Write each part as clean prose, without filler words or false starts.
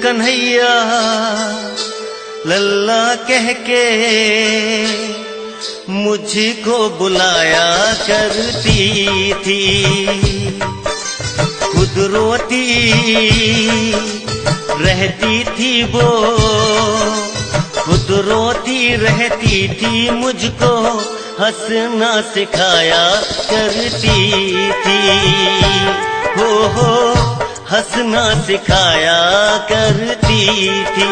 कन्हैया लल्ला कह के मुझको बुलाया करती थी। खुद रोती रहती थी वो, खुद रोती रहती थी, मुझको हंसना सिखाया करती थी। हो हंसना सिखाया करती थी।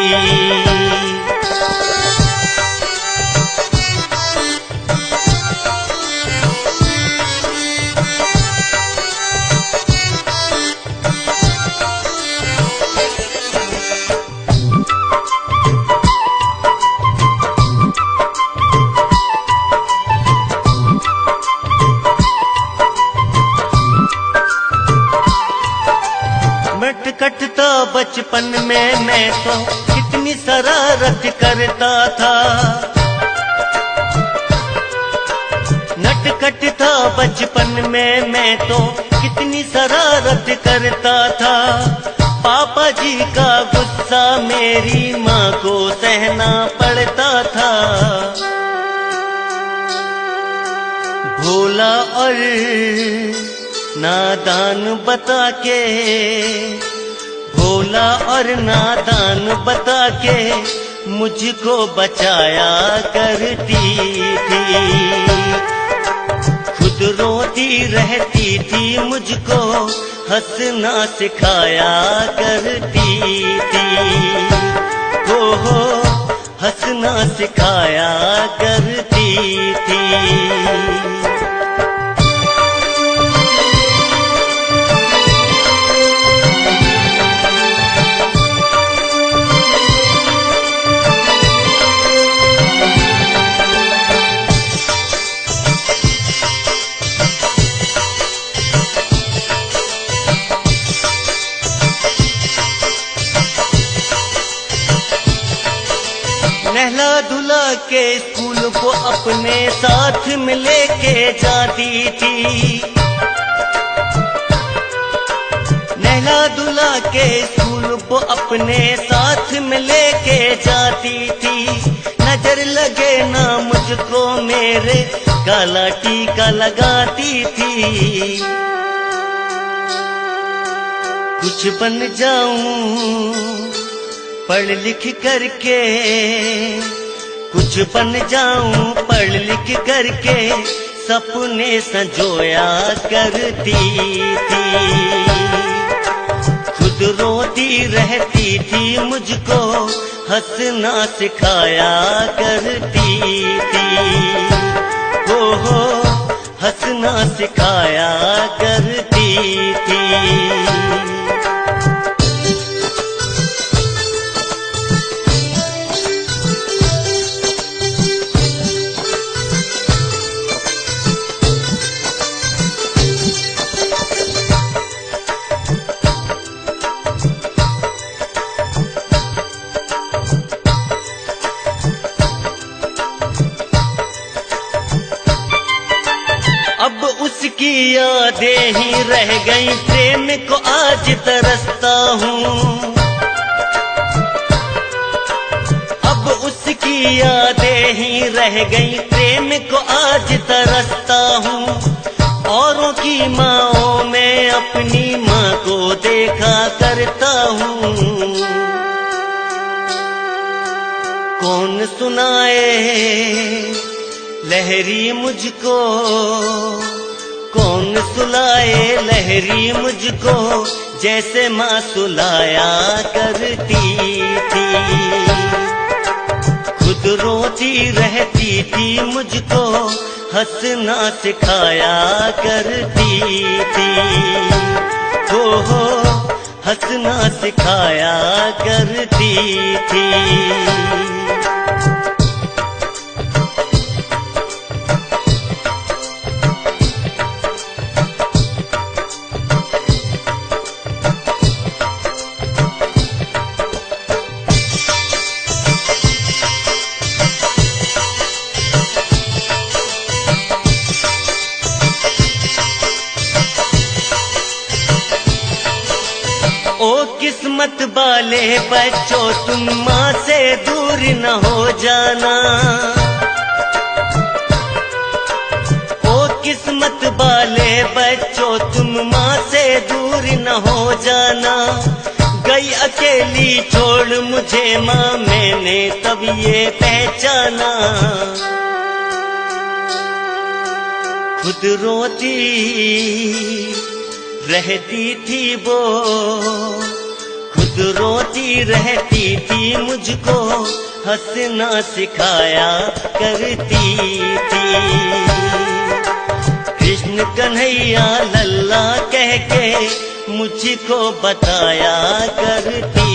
कटता बचपन में मैं तो कितनी शरारत करता था। नटखट था बचपन में मैं तो कितनी शरारत करता था। पापा जी का गुस्सा मेरी माँ को सहना पड़ता था। भोला और नादान बता के, भोला और नादान बता के मुझको बचाया करती थी। खुद रोती रहती थी, मुझको हंसना सिखाया करती थी। हो हंसना सिखाया करती थी। नहला धुला के स्कूल को अपने साथ में लेके जाती थी। नहला धुला के स्कूल को अपने साथ में लेके जाती थी। नजर लगे ना मुझको मेरे काला टीका लगाती थी। कुछ बन जाऊं पढ़ लिख करके, कुछ बन जाऊं पढ़ लिख करके, सपने संजोया करती थी। खुद रोती रहती थी, मुझको हंसना सिखाया करती थी। हो हंसना सिखाया करती थी। अब उसकी यादें ही रह गई, प्रेम को आज तरसता हूँ। अब उसकी यादें ही रह गई, प्रेम को आज तरसता हूँ। औरों की माँओं में अपनी माँ को देखा करता हूँ। कौन सुनाए लहरी मुझको, कौन सुलाए लहरी मुझको, जैसे माँ सुलाया करती थी। खुद रोती रहती थी, मुझको हंसना सिखाया करती थी। हो हंसना सिखाया करती थी। किस्मत वाले बच्चों तुम माँ से दूर न हो जाना। ओ किस्मत वाले बच्चों तुम माँ से दूर न हो जाना। गई अकेली छोड़ मुझे माँ, मैंने तब ये पहचाना। खुद रोती रहती थी वो, खुद रोती रहती थी, मुझको हंसना सिखाया करती थी। कृष्ण कन्हैया लल्ला कह के मुझको बताया करती